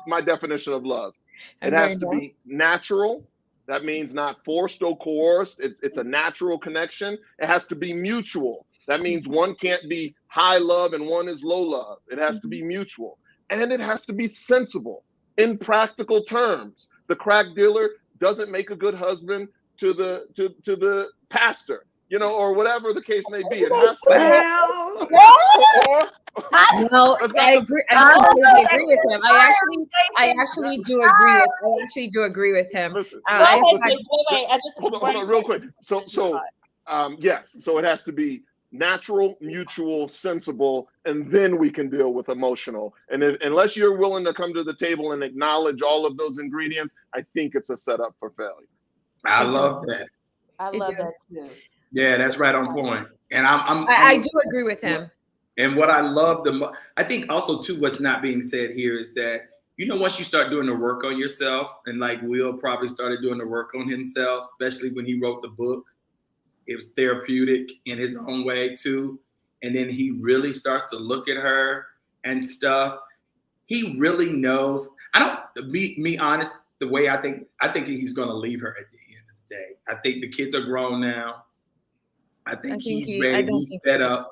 my definition of love. It has to be natural. That means not forced or coerced. It's a natural connection. It has to be mutual. That means one can't be high love and one is low love. It has to be mutual. And it has to be sensible in practical terms. The crack dealer doesn't make a good husband to the pastor, or whatever the case may be. It has to I agree. I agree with him. I actually do agree with him. Listen, wait. hold on real quick. So yes. So it has to be natural, mutual, sensible, and then we can deal with emotional. And unless you're willing to come to the table and acknowledge all of those ingredients, I think it's a setup for failure. I love that. I love that too. Yeah, that's right on point. And I do agree with him. And what I love I think also too, what's not being said here is that, you know, once you start doing the work on yourself, and like Will probably started doing the work on himself, especially when he wrote the book, it was therapeutic in his own way too. And then he really starts to look at her and stuff. He really knows. I don't, be honest, the way I think he's going to leave her at the end of the day. I think the kids are grown now. I think he's ready. He's fed up.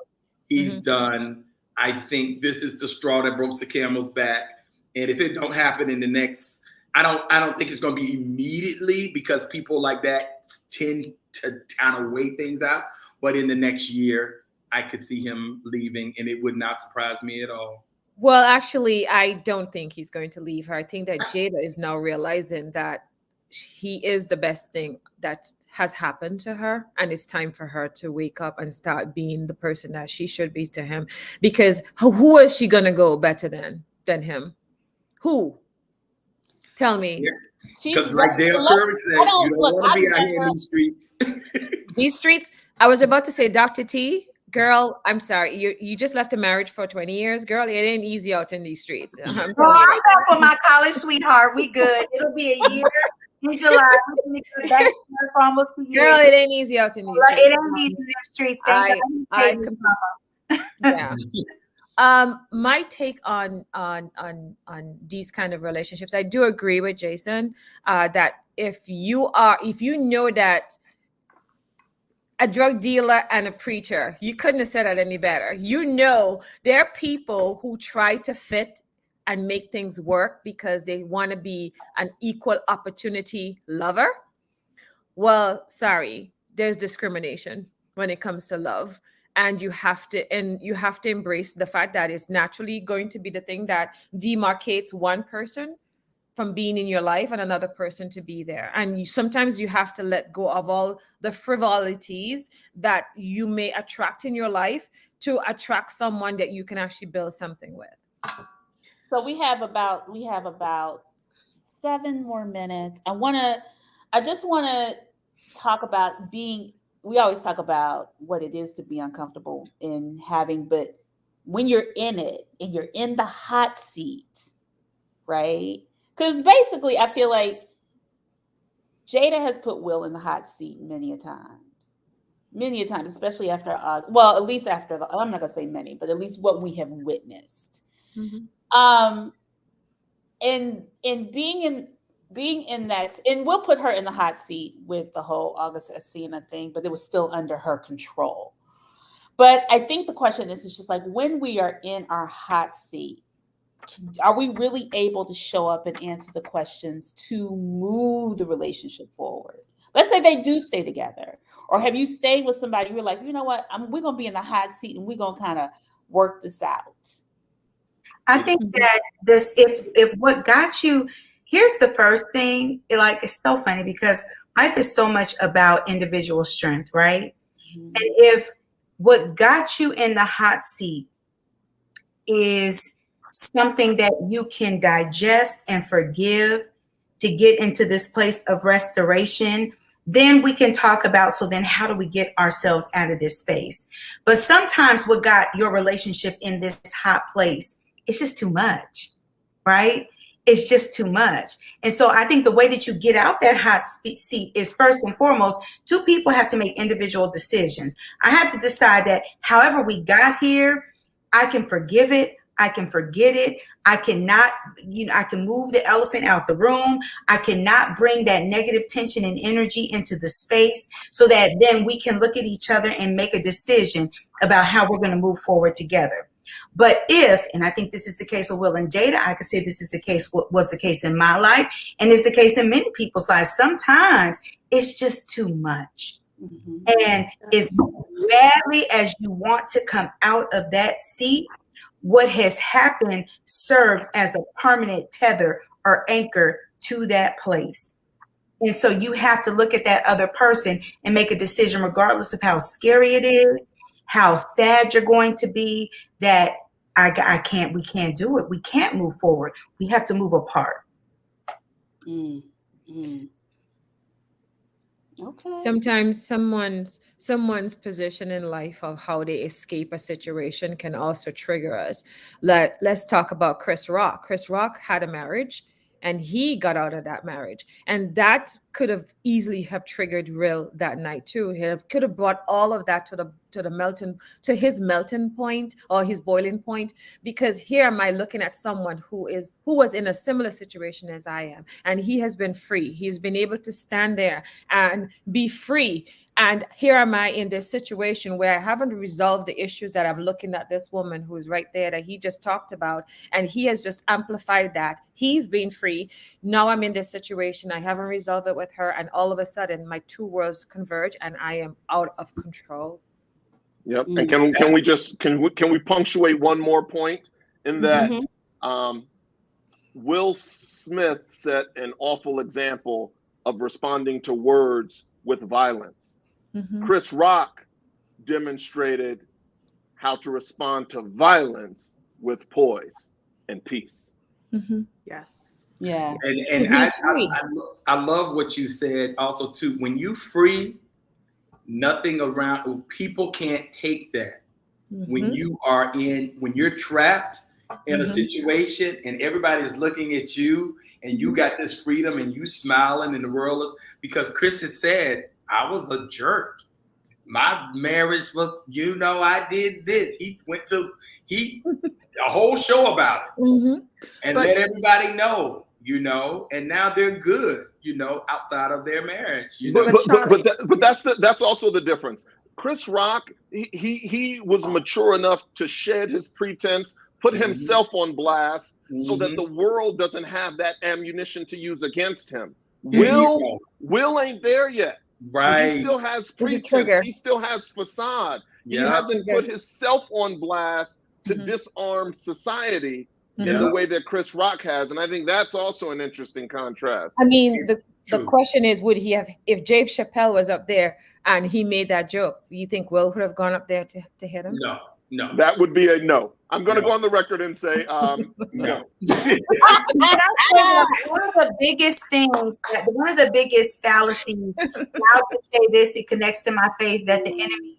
He's done. I think this is the straw that broke the camel's back. And if it don't happen in the next, I don't think it's going to be immediately, because people like that tend to kind of wait things out. But in the next year, I could see him leaving, and it would not surprise me at all. Well, actually, I don't think he's going to leave her. I think that Jada is now realizing that he is the best thing that has happened to her, and it's time for her to wake up and start being the person that she should be to him. Because who is she going to go better than him? Who? Tell me. Because like Dale Curry said, you don't want to be out here in these streets. These streets? I was about to say, Dr. T, girl, I'm sorry. You just left a marriage for 20 years. Girl, it ain't easy out in these streets. I'm back with my college sweetheart. We good. It'll be a year in July. For almost a year. Girl, it ain't easy out in these streets. It ain't easy in the streets. Yeah. My take on these kind of relationships, I do agree with Jason that if you know that a drug dealer and a preacher, you couldn't have said that any better. You know, there are people who try to fit and make things work because they want to be an equal opportunity lover. Well, sorry, there's discrimination when it comes to love. And you have to embrace the fact that it's naturally going to be the thing that demarcates one person from being in your life and another person to be there. And sometimes you have to let go of all the frivolities that you may attract in your life to attract someone that you can actually build something with. So we have about 7 more minutes. I just want to talk about being. We always talk about what it is to be uncomfortable in having, but when you're in it and you're in the hot seat, right? Because basically, I feel like Jada has put Will in the hot seat many a times, especially after, at least after I'm not gonna say many, but at least what we have witnessed. And being in that, and we'll put her in the hot seat with the whole August Alsina thing, but it was still under her control. But I think the question is just like, when we are in our hot seat, are we really able to show up and answer the questions to move the relationship forward? Let's say they do stay together, or have you stayed with somebody you're like, you know what, we're going to be in the hot seat and we're going to kind of work this out. I think that if what got you, here's the first thing, it's so funny because life is so much about individual strength, right? And if what got you in the hot seat is something that you can digest and forgive to get into this place of restoration, then we can talk about, so then how do we get ourselves out of this space? But sometimes what got your relationship in this hot place, it's just too much, right? It's just too much. And so I think the way that you get out that hot seat is, first and foremost, two people have to make individual decisions. I had to decide that however we got here, I can forgive it. I can forget it. I cannot, I can move the elephant out the room. I cannot bring that negative tension and energy into the space, so that then we can look at each other and make a decision about how we're going to move forward together. But if, and I think this is the case with Will and Jada, I could say this is the case, was the case in my life, and is the case in many people's lives. Sometimes it's just too much. And as badly as you want to come out of that seat, what has happened served as a permanent tether or anchor to that place. And so you have to look at that other person and make a decision, regardless of how scary it is, how sad you're going to be, that we can't do it. We can't move forward. We have to move apart. Okay. Sometimes someone's position in life of how they escape a situation can also trigger us. Let's talk about Chris Rock. Chris Rock had a marriage and he got out of that marriage, and that could have easily have triggered Real that night too. He could have brought all of that to his melting point or his boiling point, because here am I looking at someone who was in a similar situation as I am, and he has been free. He's been able to stand there and be free. And here am I in this situation where I haven't resolved the issues that I'm looking at this woman who is right there that he just talked about. And he has just amplified that. He's been free. Now I'm in this situation. I haven't resolved it with her. And all of a sudden, my two worlds converge and I am out of control. Yep. And can we punctuate one more point in that Will Smith set an awful example of responding to words with violence. Chris Rock demonstrated how to respond to violence with poise and peace. Yes. Yeah. And I love what you said also too. When you free, nothing around, people can't take that. When you're trapped in a situation and everybody's looking at you and you got this freedom and you smiling in the world, because Chris has said, I was a jerk. My marriage was, I did this. He went to a whole show about it and let everybody know, and now they're good, outside of their marriage. But that's also the difference. Chris Rock, he was mature enough to shed his pretense, put himself on blast so that the world doesn't have that ammunition to use against him. Will ain't there yet. Right. He still has pretense. He still has facade. He hasn't put himself on blast to disarm society in the way that Chris Rock has. And I think that's also an interesting contrast. I mean, the question is, would he have, if Dave Chappelle was up there and he made that joke, you think Will would have gone up there to hit him? No. That would be a no. I'm going to go on the record and say no. One of the biggest things, one of the biggest fallacies, I'll just say this, it connects to my faith, that the enemy,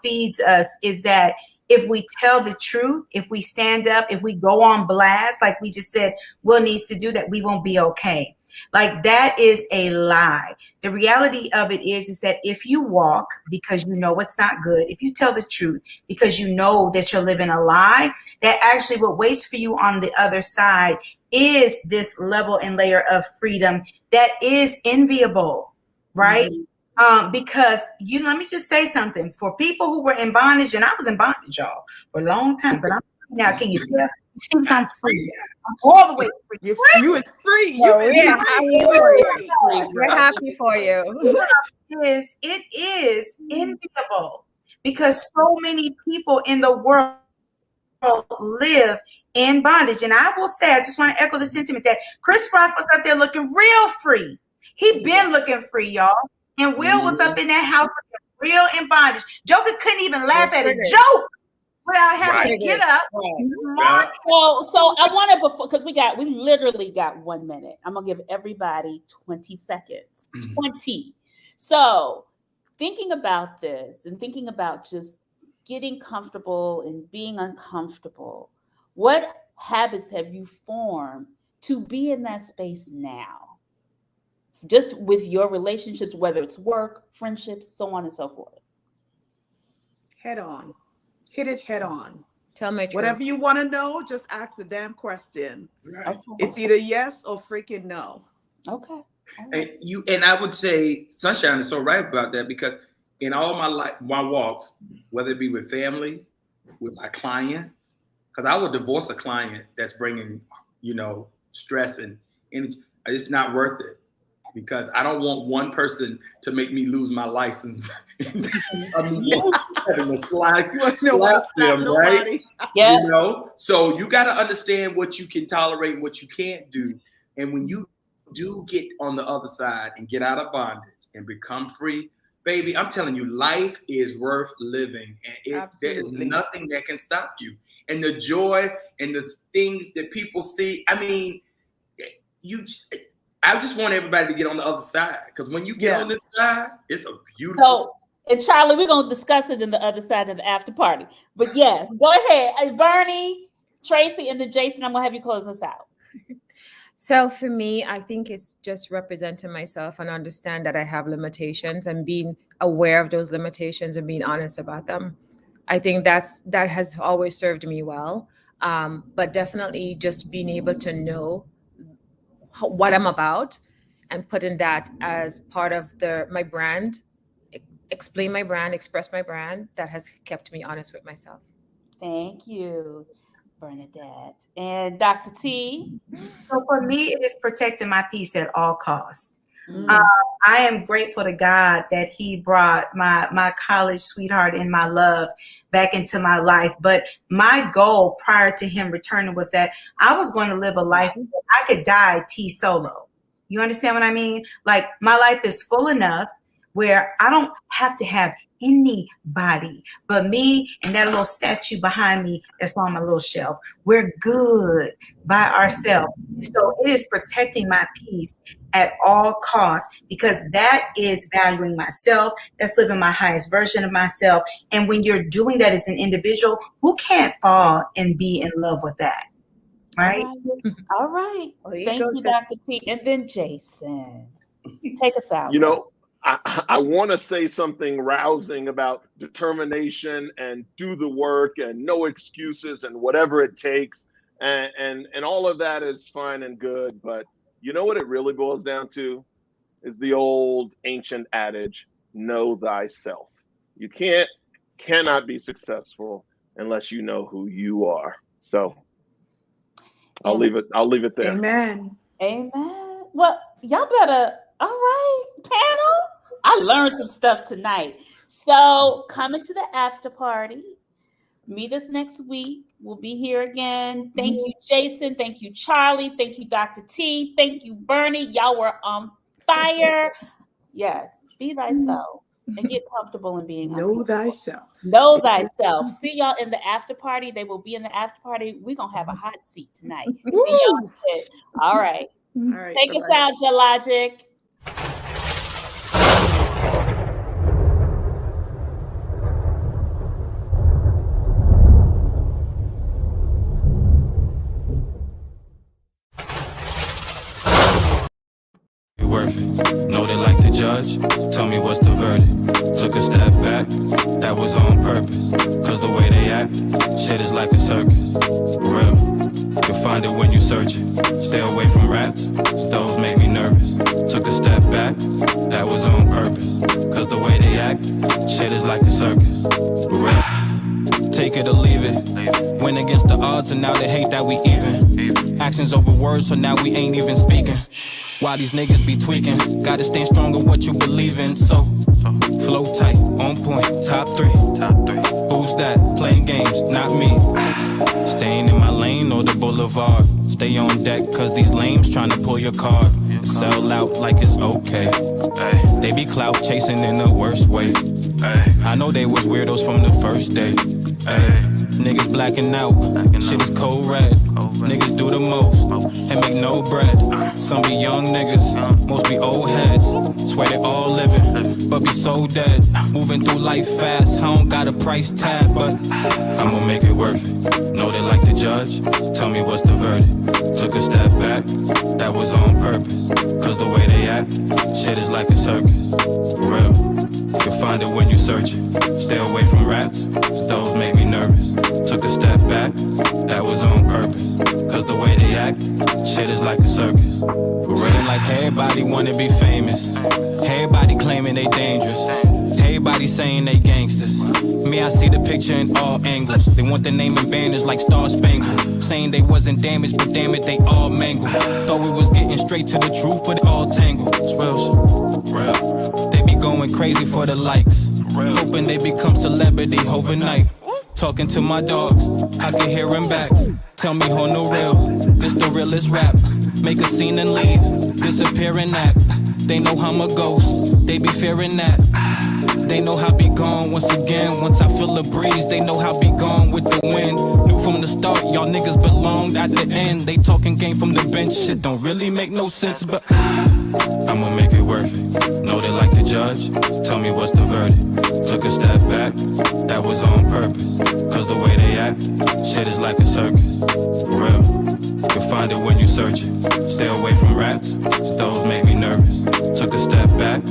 feeds us, is that if we tell the truth, if we stand up, if we go on blast, like we just said, Will needs to do that, we won't be okay. Like, that is a lie. The reality of it is that if you walk because you know it's not good, if you tell the truth because you know that you're living a lie, that actually what waits for you on the other side is this level and layer of freedom that is enviable, right? Because let me just say something. For people who were in bondage, and I was in bondage, y'all, for a long time, but I'm free now. Can you tell? It seems I'm free. I'm all the way free. You is free. We're happy for you. It is enviable because so many people in the world live in bondage. And I will say, I just want to echo the sentiment that Chris Rock was up there looking real free. He been looking free, y'all. And Will was up in that house looking real in bondage. Joker couldn't even laugh at a joke without having to get up. So I want to, because we literally got 1 minute. I'm gonna give everybody 20 seconds. 20. So thinking about this and thinking about just getting comfortable and being uncomfortable, what habits have you formed to be in that space now? Just with your relationships, whether it's work, friendships, so on and so forth. Head on. Hit it head on. Tell me whatever you want to know, just ask the damn question. Right. Okay. It's either yes or freaking no. Okay. Right. And I would say Sunshine is so right about that, because in all my walks, whether it be with family, with my clients, because I would divorce a client that's bringing, stress and energy. It's not worth it, because I don't want one person to make me lose my license. Having to slap them, right? Yeah. So you got to understand what you can tolerate and what you can't do. And when you do get on the other side and get out of bondage and become free, baby, I'm telling you, life is worth living, and there is Absolutely. nothing that can stop you. And the joy and the things that people see, I mean, I just want everybody to get on the other side, because when you get on this side, it's a beautiful. So, and Charlie, we're gonna discuss it in the other side of the after party. But yes, go ahead, Bernie, Tracy, and then Jason. I'm gonna have you close us out. So for me, I think it's just representing myself and understand that I have limitations and being aware of those limitations and being honest about them. I think that has always served me well. But definitely just being able to know what I'm about and putting that as part of my brand, explain my brand, express my brand, that has kept me honest with myself. Thank you, Bernadette. And Dr. T? So for me, it is protecting my peace at all costs. Mm. I am grateful to God that he brought my college sweetheart and my love back into my life. But my goal prior to him returning was that I was going to live a life where I could die T solo. You understand what I mean? Like, my life is full enough where I don't have to have anybody but me and that little statue behind me that's on my little shelf. We're good by ourselves. So it is protecting my peace at all costs, because that is valuing myself. That's living my highest version of myself. And when you're doing that as an individual, who can't fall and be in love with that? Right? All right. Well, Thank you, Dr. T. And then Jason, take us out. You know, I want to say something rousing about determination and do the work and no excuses and whatever it takes. And all of that is fine and good. But you know what it really boils down to is the old ancient adage, know thyself. You cannot be successful unless you know who you are. So I'll leave it there. Amen. Amen. Well, y'all better, all right, panel. I learned some stuff tonight. So coming to the after party. Meet us next week. We'll be here again. Thank you, Jason. Thank you, Charlie. Thank you, Dr. T. Thank you, Bernie. Y'all were on fire. Yes, be thyself and get comfortable in being Know thyself. Know thyself. See y'all in the after party. They will be in the after party. We're going to have a hot seat tonight. See y'all. All right. All right. Take us out, Geologic. Worth it. Know they like to judge. Tell me what's the verdict. Took a step back. That was on purpose. Cause the way they act, shit is like a circus. For real. You'll find it when you search it. Stay away from rats. Those make me nervous. Took a step back. That was on purpose. Cause the way they act, shit is like a circus. For real. Take it or leave it. Went against the odds and now they hate that we even. Actions over words, so now we ain't even speaking. Why these niggas be tweaking? Gotta stand strong on what you believe in. So, flow tight, on point, top three. Who's that? Playing games, not me. Staying in my lane or the boulevard. Stay on deck, cause these lames tryna pull your card. Sell out like it's okay. They be clout chasing in the worst way. I know they was weirdos from the first day. Niggas blacking out, shit is cold red. Niggas do the most and make no bread. Some be young niggas, most be old heads. Swear they all living, but be so dead. Moving through life fast, I don't got a price tag, but I'ma make it worth it. Know they like to judge, tell me what's the verdict. Took a step back, that was on purpose. Cause the way they act, shit is like a circus. For real. You'll find it when you search it. Stay away from rats, those make me nervous. Took a step back, that was on purpose. Cause the way they act, shit is like a circus. For real. Seem like everybody wanna be famous. Everybody claiming they dangerous. Everybody saying they gangsters. Me, I see the picture in all angles. They want the name and banners like Star Spangled. Saying they wasn't damaged, but damn it, they all mangled. Thought we was getting straight to the truth, but it all tangled. It's real. They be going crazy for the likes. Hoping they become celebrity overnight. Talking to my dogs, I can hear him back. Tell me on the real, this the realest rap. Make a scene and leave, disappear and act. They know I'm a ghost, they be fearing that. They know how be gone once again. Once I feel a breeze, they know how be gone with the wind. Knew from the start, y'all niggas belonged at the end. They talking game from the bench, shit don't really make no sense, but I'ma make it worth it. Know they like to judge, tell me what's the verdict. Took a step back, that was on purpose. Cause the way they act, shit is like a circus. For real, you'll find it when you search it. Stay away from raps, those make me nervous. Took a step back,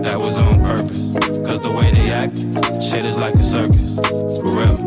that was on purpose. Cause the way they act, shit is like a circus. For real,